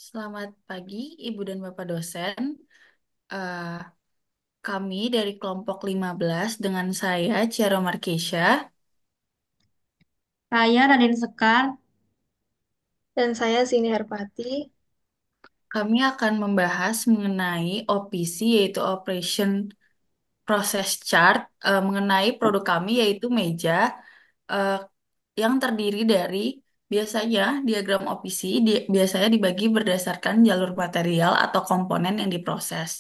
Selamat pagi, Ibu dan Bapak dosen. Eh, Kami dari kelompok 15 dengan saya, Ciara Markesha, Saya Raden Sekar. Dan saya Sini Harpati. kami akan membahas mengenai OPC, yaitu Operation Process Chart, mengenai produk kami, yaitu meja, eh, yang terdiri dari biasanya diagram OPC biasanya dibagi berdasarkan jalur material atau komponen yang diproses.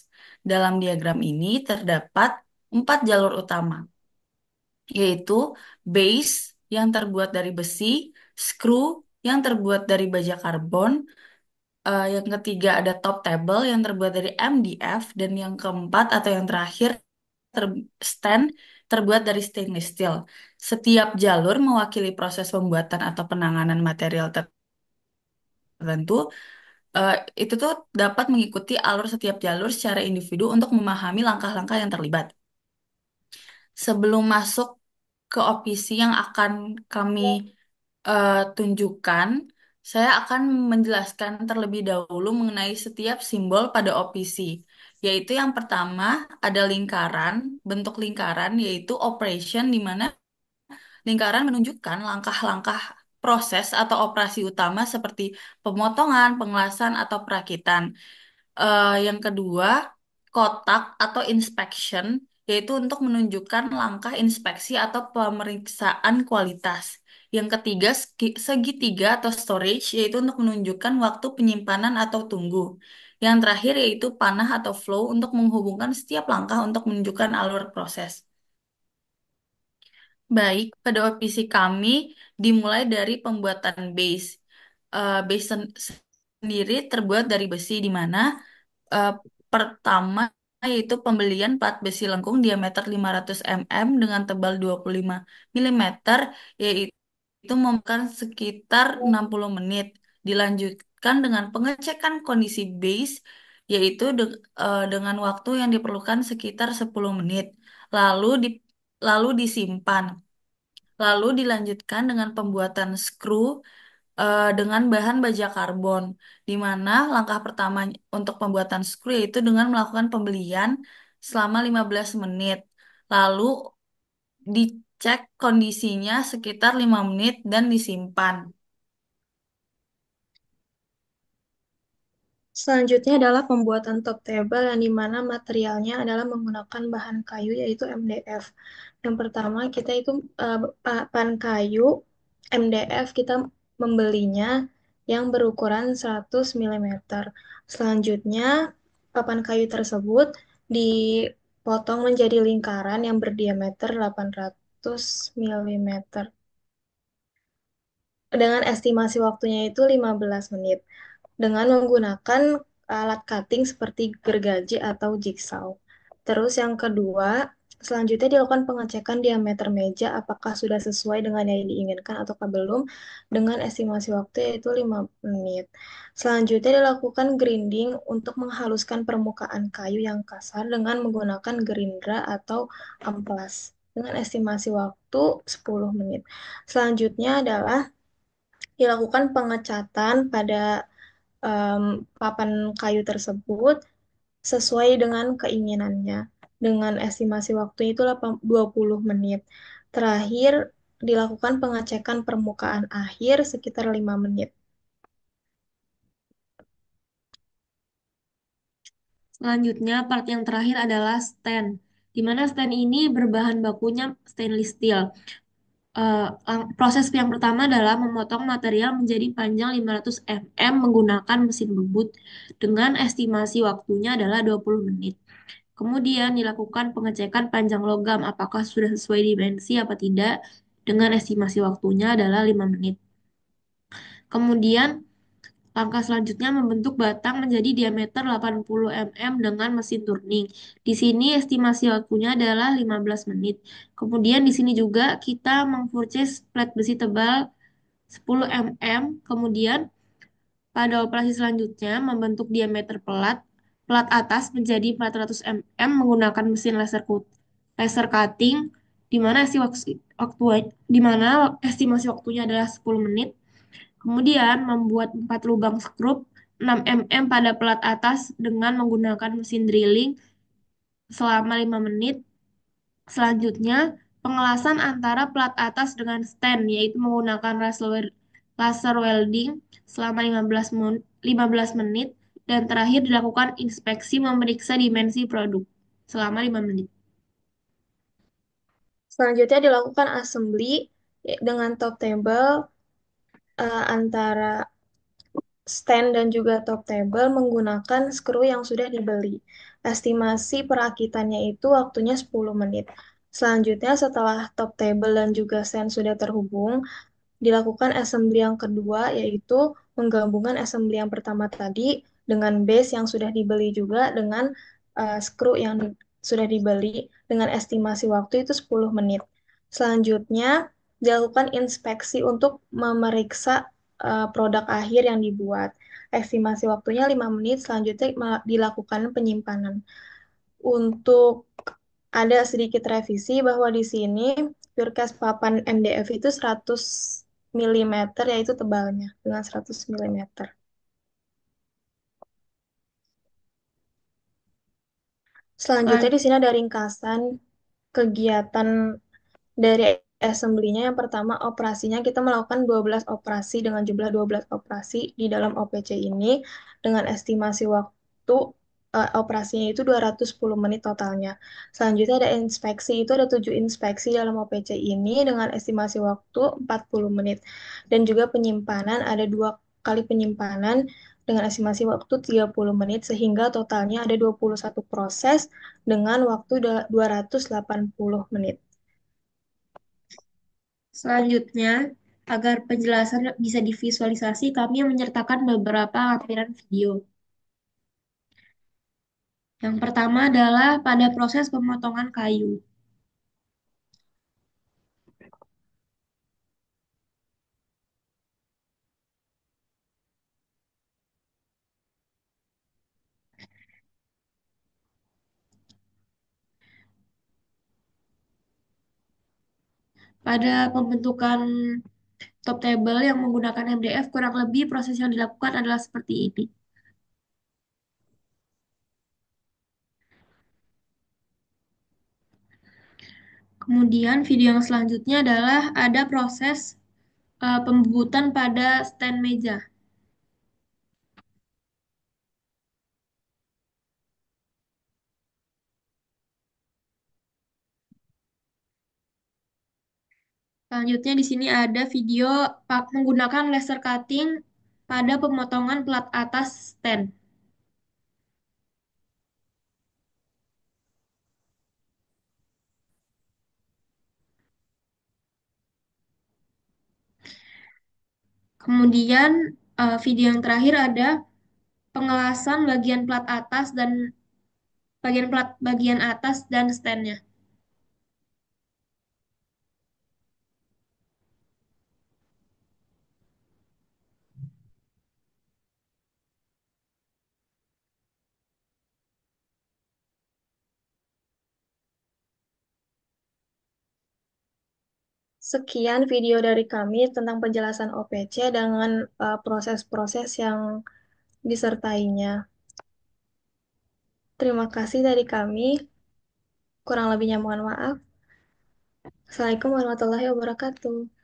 Dalam diagram ini terdapat 4 jalur utama, yaitu base yang terbuat dari besi, screw yang terbuat dari baja karbon, yang ketiga ada top table yang terbuat dari MDF, dan yang keempat atau yang terakhir stand terbuat dari stainless steel. Setiap jalur mewakili proses pembuatan atau penanganan material tertentu. Eh, itu tuh dapat mengikuti alur setiap jalur secara individu untuk memahami langkah-langkah yang terlibat. Sebelum masuk ke opsi yang akan kami tunjukkan, saya akan menjelaskan terlebih dahulu mengenai setiap simbol pada OPC, yaitu yang pertama ada lingkaran, bentuk lingkaran yaitu operation, di mana lingkaran menunjukkan langkah-langkah proses atau operasi utama seperti pemotongan, pengelasan, atau perakitan. Yang kedua, kotak atau inspection, yaitu untuk menunjukkan langkah inspeksi atau pemeriksaan kualitas. Yang ketiga, segitiga atau storage, yaitu untuk menunjukkan waktu penyimpanan atau tunggu. Yang terakhir yaitu panah atau flow untuk menghubungkan setiap langkah untuk menunjukkan alur proses. Baik, pada opsi kami dimulai dari pembuatan base. Base sendiri terbuat dari besi, di mana eh, pertama yaitu pembelian plat besi lengkung diameter 500 mm dengan tebal 25 mm, yaitu memakan sekitar 60 menit. Dilanjutkan dengan pengecekan kondisi base, yaitu dengan waktu yang diperlukan sekitar 10 menit. Lalu di, lalu disimpan. Lalu dilanjutkan dengan pembuatan skru dengan bahan baja karbon, di mana langkah pertama untuk pembuatan skru yaitu dengan melakukan pembelian selama 15 menit. Lalu dicek kondisinya sekitar 5 menit dan disimpan. Selanjutnya adalah pembuatan top table yang dimana materialnya adalah menggunakan bahan kayu yaitu MDF. Yang pertama kita itu bahan kayu MDF kita membelinya yang berukuran 100 mm. Selanjutnya papan kayu tersebut dipotong menjadi lingkaran yang berdiameter 800 mm dengan estimasi waktunya itu 15 menit dengan menggunakan alat cutting seperti gergaji atau jigsaw. Terus yang kedua, selanjutnya dilakukan pengecekan diameter meja apakah sudah sesuai dengan yang diinginkan atau belum dengan estimasi waktu yaitu 5 menit. Selanjutnya dilakukan grinding untuk menghaluskan permukaan kayu yang kasar dengan menggunakan gerindra atau amplas dengan estimasi waktu 10 menit. Selanjutnya adalah dilakukan pengecatan pada papan kayu tersebut sesuai dengan keinginannya. Dengan estimasi waktu itu 20 menit. Terakhir, dilakukan pengecekan permukaan akhir sekitar 5 menit. Selanjutnya, part yang terakhir adalah stand, di mana stand ini berbahan bakunya stainless steel. Proses yang pertama adalah memotong material menjadi panjang 500 mm menggunakan mesin bebut dengan estimasi waktunya adalah 20 menit. Kemudian dilakukan pengecekan panjang logam apakah sudah sesuai dimensi apa tidak dengan estimasi waktunya adalah 5 menit. Kemudian langkah selanjutnya membentuk batang menjadi diameter 80 mm dengan mesin turning. Di sini estimasi waktunya adalah 15 menit. Kemudian di sini juga kita mengpurchase plat besi tebal 10 mm. Kemudian pada operasi selanjutnya membentuk diameter plat atas menjadi 400 mm menggunakan mesin laser cutting di mana di mana estimasi waktunya adalah 10 menit. Kemudian membuat 4 lubang skrup 6 mm pada plat atas dengan menggunakan mesin drilling selama 5 menit. Selanjutnya, pengelasan antara plat atas dengan stand, yaitu menggunakan laser welding selama 15 menit. Dan terakhir dilakukan inspeksi memeriksa dimensi produk selama 5 menit. Selanjutnya dilakukan assembly dengan top table antara stand dan juga top table menggunakan skru yang sudah dibeli. Estimasi perakitannya itu waktunya 10 menit. Selanjutnya setelah top table dan juga stand sudah terhubung, dilakukan assembly yang kedua yaitu menggabungkan assembly yang pertama tadi dengan base yang sudah dibeli juga dengan skru yang sudah dibeli dengan estimasi waktu itu 10 menit. Selanjutnya dilakukan inspeksi untuk memeriksa produk akhir yang dibuat. Estimasi waktunya 5 menit, selanjutnya dilakukan penyimpanan. Untuk ada sedikit revisi bahwa di sini Purcast papan MDF itu 100 milimeter yaitu tebalnya dengan 100 milimeter. Selanjutnya Selan- di sini ada ringkasan kegiatan dari assembly-nya. Yang pertama operasinya kita melakukan 12 operasi dengan jumlah 12 operasi di dalam OPC ini dengan estimasi waktu operasinya itu 210 menit totalnya. Selanjutnya ada inspeksi, itu ada 7 inspeksi dalam OPC ini dengan estimasi waktu 40 menit. Dan juga penyimpanan, ada 2 kali penyimpanan dengan estimasi waktu 30 menit sehingga totalnya ada 21 proses dengan waktu 280 menit. Selanjutnya, agar penjelasan bisa divisualisasi, kami menyertakan beberapa lampiran video. Yang pertama adalah pada proses pemotongan kayu. Pada pembentukan top table yang menggunakan MDF, kurang lebih proses yang dilakukan adalah seperti ini. Kemudian video yang selanjutnya adalah ada proses pembubutan pada stand meja. Selanjutnya di sini ada video menggunakan laser cutting pada pemotongan plat atas stand. Kemudian video yang terakhir ada pengelasan bagian plat atas dan bagian atas dan standnya. Sekian video dari kami tentang penjelasan OPC dengan proses-proses yang disertainya. Terima kasih dari kami. Kurang lebihnya mohon maaf. Assalamualaikum warahmatullahi wabarakatuh.